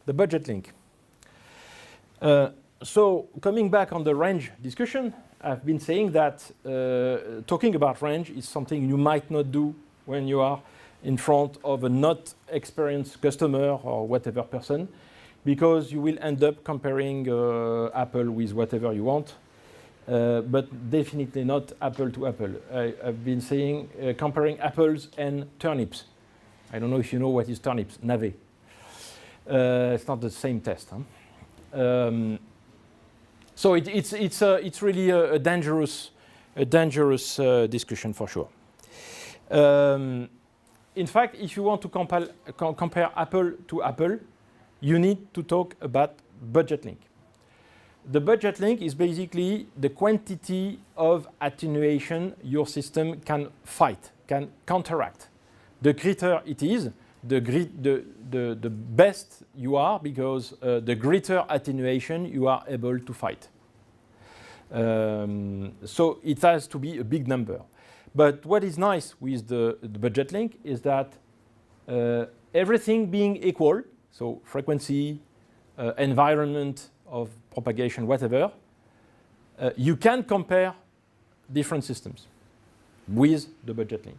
the budget link. So coming back on the range discussion, I've been saying that talking about range is something you might not do when you are in front of a not experienced customer or whatever person, because you will end up comparing Apple with whatever you want, but definitely not apple to apple. I've been saying comparing apples and turnips. I don't know if you know what is turnips, navet. It's not the same test. Huh? So it's really a dangerous discussion for sure. In fact, if you want to compare apple to apple, you need to talk about budget link. The budget link is basically the quantity of attenuation your system can fight, can counteract. The greater it is, the best you are, because the greater attenuation you are able to fight. So it has to be a big number. But what is nice with the budget link is that everything being equal, so frequency, environment of propagation, whatever, you can compare different systems with the budget link.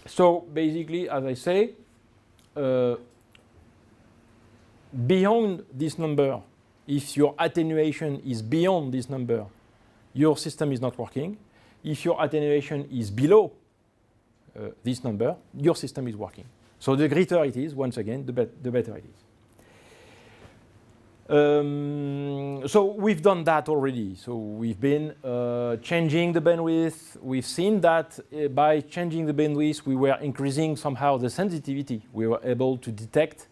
So basically, as I say, beyond this number, if your attenuation is beyond this number, your system is not working. If your attenuation is below this number, your system is working. So the greater it is, once again, the better it is. So we've done that already. So we've been changing the bandwidth. We've seen that by changing the bandwidth, we were increasing somehow the sensitivity. We were able to detect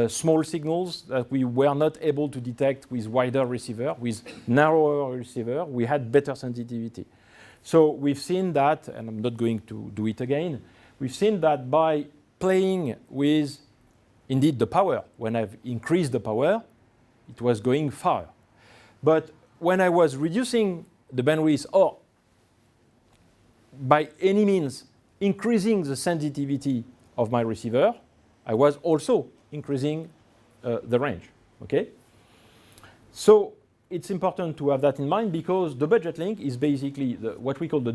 small signals that we were not able to detect with wider receiver, with narrower receiver. We had better sensitivity. So we've seen that, and I'm not going to do it again, we've seen that by playing with, indeed, the power. When I've increased the power, it was going far. But when I was reducing the bandwidth, or by any means increasing the sensitivity of my receiver, I was also increasing the range. Okay? So it's important to have that in mind, because the budget link is basically what we call the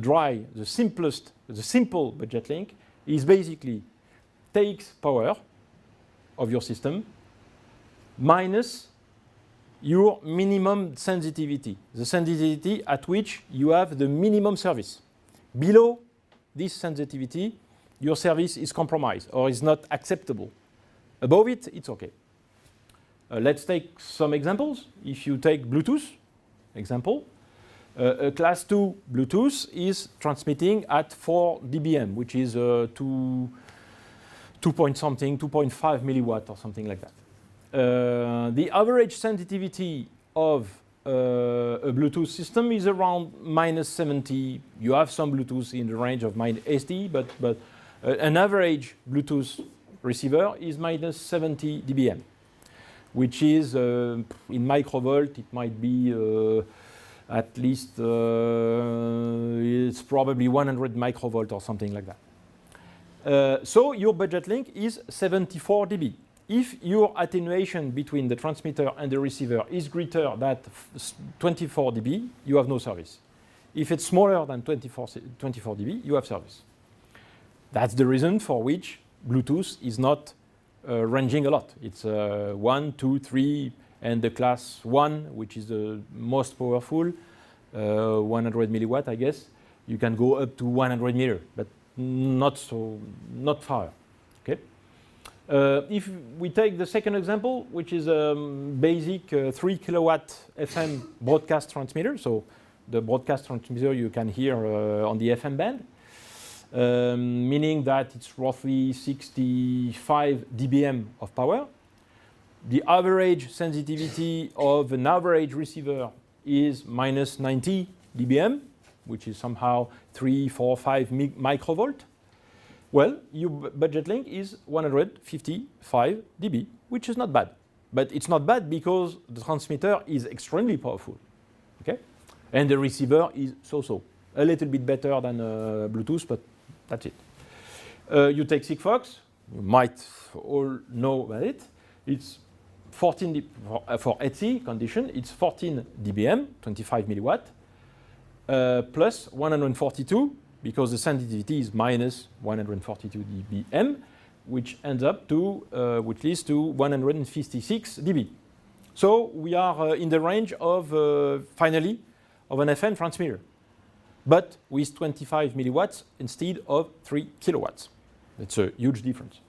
simple budget link is basically takes power of your system minus your minimum sensitivity, the sensitivity at which you have the minimum service. Below this sensitivity, your service is compromised or is not acceptable. Above it, it's okay. Let's take some examples. If you take Bluetooth, example, a class 2 Bluetooth is transmitting at 4 dBm, which is 2 point something, 2.5 milliwatt or something like that. The average sensitivity of a Bluetooth system is around -70. You have some Bluetooth in the range of -80, but an average Bluetooth receiver is -70 dBm, which is in microvolt. It might be at least it's probably 100 microvolt or something like that. So your budget link is 74 dB. If your attenuation between the transmitter and the receiver is greater than 24 dB, you have no service. If it's smaller than 24 dB, you have service. That's the reason for which Bluetooth is not ranging a lot. It's 1, 2, 3, and the class 1, which is the most powerful, 100 milliwatt, I guess. You can go up to 100 meter, but not far. Okay. If we take the second example, which is a basic 3 kilowatt FM broadcast transmitter, so the broadcast transmitter you can hear on the FM band, meaning that it's roughly 65 dBm of power. The average sensitivity of an average receiver is -90 dBm, which is somehow 3, 4, 5 microvolt. Well, your budget link is 155 dB, which is not bad. But it's not bad because the transmitter is extremely powerful, okay? And the receiver is so-so. A little bit better than Bluetooth, but that's it. You take Sigfox, you might all know about it. It's 14 for ETSI condition, it's 14 dBm, 25 milliwatt, plus 142, because the sensitivity is minus 142 dBm, which ends up to, which leads to 156 dB. So we are in the range of, finally, of an FM transmitter, but with 25 milliwatts instead of 3 kilowatts. It's a huge difference.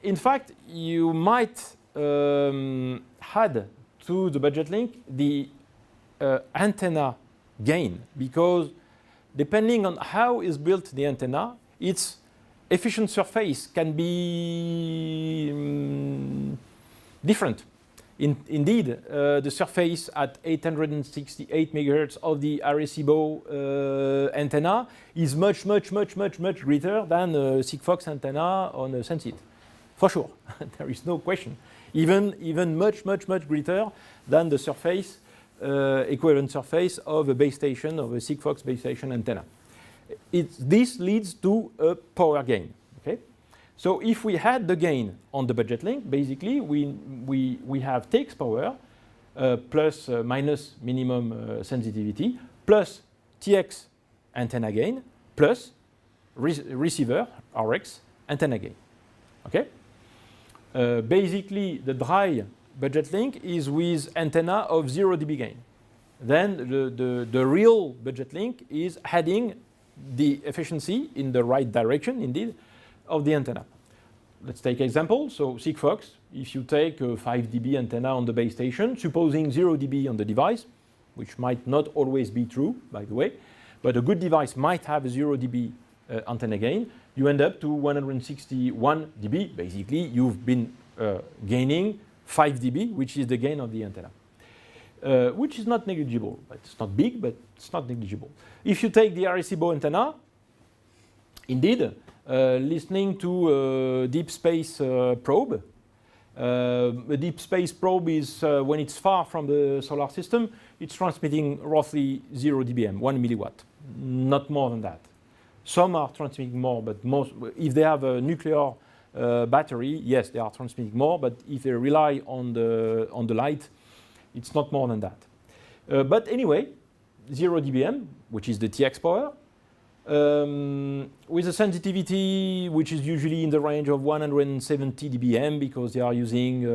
In fact, you might add to the budget link the antenna gain, because depending on how is built the antenna, its efficient surface can be different. Indeed, the surface at 868 megahertz of the Arecibo antenna is much greater than a Sigfox antenna on a Sensit, for sure. There is no question. Even much greater than the surface, equivalent surface of a base station, of a Sigfox base station antenna. This leads to a power gain. Okay? So if we had the gain on the budget link, basically we have TX power plus minus minimum sensitivity plus TX antenna gain plus receiver RX antenna gain. Okay? Basically, the dry budget link is with antenna of 0 dB gain. Then the real budget link is adding the efficiency in the right direction, indeed, of the antenna. Let's take example. So Sigfox, if you take a 5 dB antenna on the base station, supposing 0 dB on the device, which might not always be true, by the way, but a good device might have a 0 dB antenna gain, you end up to 161 dB. Basically, you've been gaining 5 dB, which is the gain of the antenna, which is not negligible. It's not big, but it's not negligible. If you take the Arecibo antenna, indeed, listening to a deep space probe. A deep space probe is when it's far from the solar system, it's transmitting roughly 0 dBm, 1 milliwatt, not more than that. Some are transmitting more, but most, if they have a nuclear battery, yes, they are transmitting more, but if they rely on the light, it's not more than that. But anyway, 0 dBm, which is the TX power, with a sensitivity which is usually in the range of 170 dBm, because they are using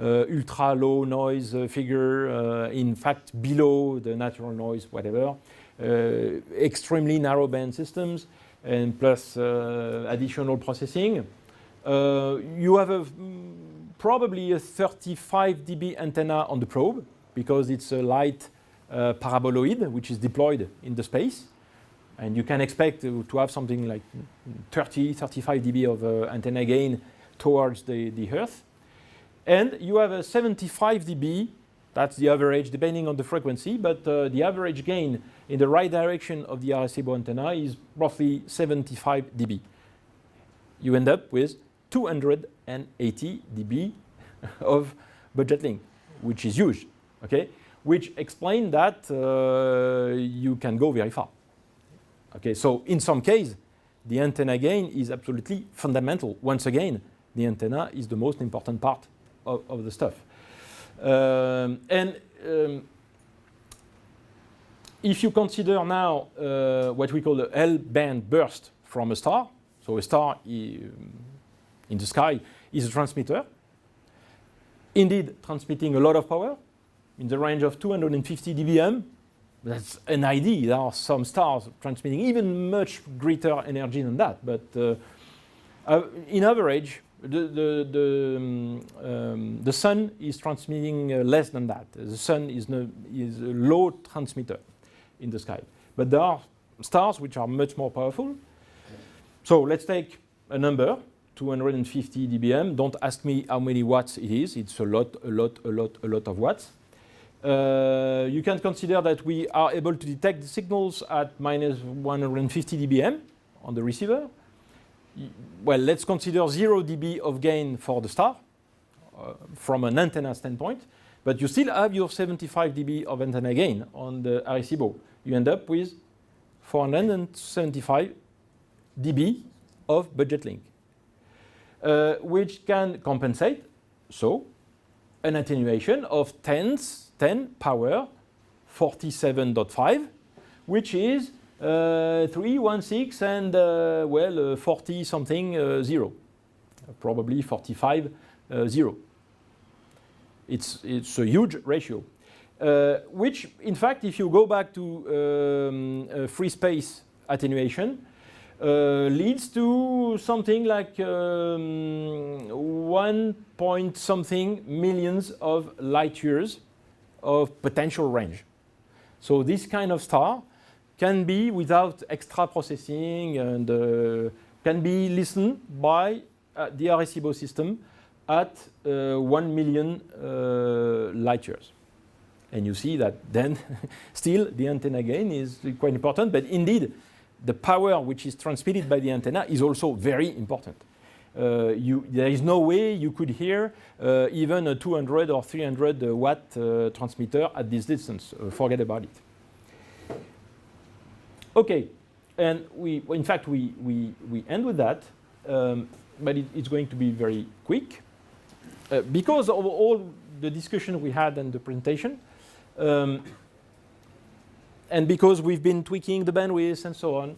ultra low noise figure, in fact below the natural noise, whatever, extremely narrow band systems, and plus additional processing. You have probably a 35 dB antenna on the probe, because it's a light paraboloid which is deployed in the space. And you can expect to have something like 35 dB of antenna gain towards the Earth. And you have a 75 dB, that's the average depending on the frequency, but the average gain in the right direction of the Arecibo antenna is roughly 75 dB. You end up with 280 dB of budget link, which is huge, okay? Which explains that you can go very far. Okay, so in some case, the antenna gain is absolutely fundamental. Once again, the antenna is the most important part of the stuff. If you consider now what we call the L-band burst from a star, so a star in the sky is a transmitter, indeed transmitting a lot of power in the range of 250 dBm. That's an idea. There are some stars transmitting even much greater energy than that. But in average, the sun is transmitting less than that. The sun is a low transmitter in the sky. But there are stars which are much more powerful. So let's take a number, 250 dBm. Don't ask me how many watts it is. It's a lot of watts. You can consider that we are able to detect the signals at minus 150 dBm on the receiver. Well, let's consider 0 dB of gain for the star from an antenna standpoint, but you still have your 75 dB of antenna gain on the Arecibo. You end up with 475 dB of budget link, which can compensate, so, an attenuation of 10 power 47.5, which is 316 and 40 something 0, probably 45 0. It's a huge ratio, which in fact, if you go back to free space attenuation, leads to something like 1 point something millions of light years of potential range. So this kind of star can be, without extra processing, and can be listened by the Arecibo system at 1 million light years. And you see that then still the antenna gain is quite important, but indeed the power which is transmitted by the antenna is also very important. There is no way you could hear even a 200 or 300 watt transmitter at this distance. Forget about it. Okay, and in fact we end with that, but it's going to be very quick because of all the discussion we had and the presentation. And because we've been tweaking the bandwidth and so on,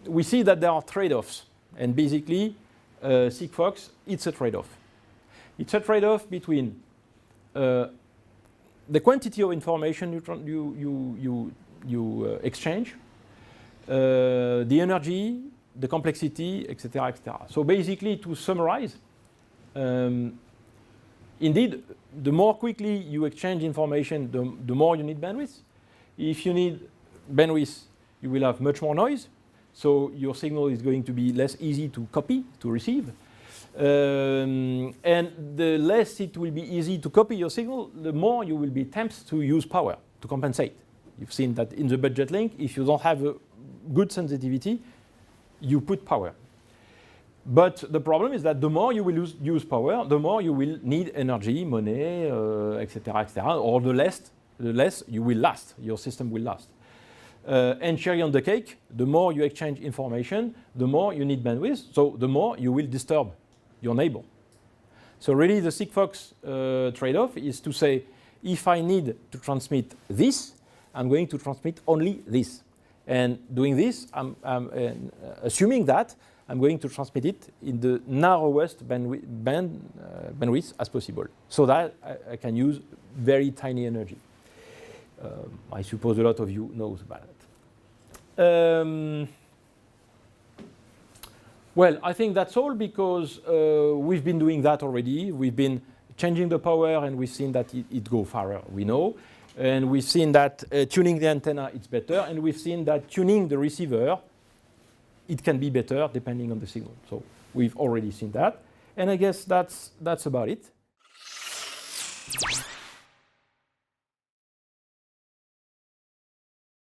we see that there are trade-offs. And basically, Sigfox, it's a trade-off. It's a trade-off between the quantity of information you exchange, the energy, the complexity, etc., etc. So basically, to summarize, indeed, the more quickly you exchange information, the more you need bandwidth. If you need bandwidth, you will have much more noise. So your signal is going to be less easy to copy, to receive. And the less it will be easy to copy your signal, the more you will be tempted to use power to compensate. You've seen that in the budget link, if you don't have a good sensitivity, you put power. But the problem is that the more you will use power, the more you will need energy, money, etc., etc., or the less you will last, your system will last. And cherry on the cake, the more you exchange information, the more you need bandwidth, so the more you will disturb your neighbor. So really the Sigfox trade-off is to say, if I need to transmit this, I'm going to transmit only this. And doing this, I'm assuming that I'm going to transmit it in the narrowest bandwidth as possible, so that I can use very tiny energy. I suppose a lot of you knows about it. Well, I think that's all, because we've been doing that already. We've been changing the power, and we've seen that it goes farther, we know. And we've seen that tuning the antenna, it's better. And we've seen that tuning the receiver, it can be better depending on the signal. So we've already seen that. And I guess that's about it.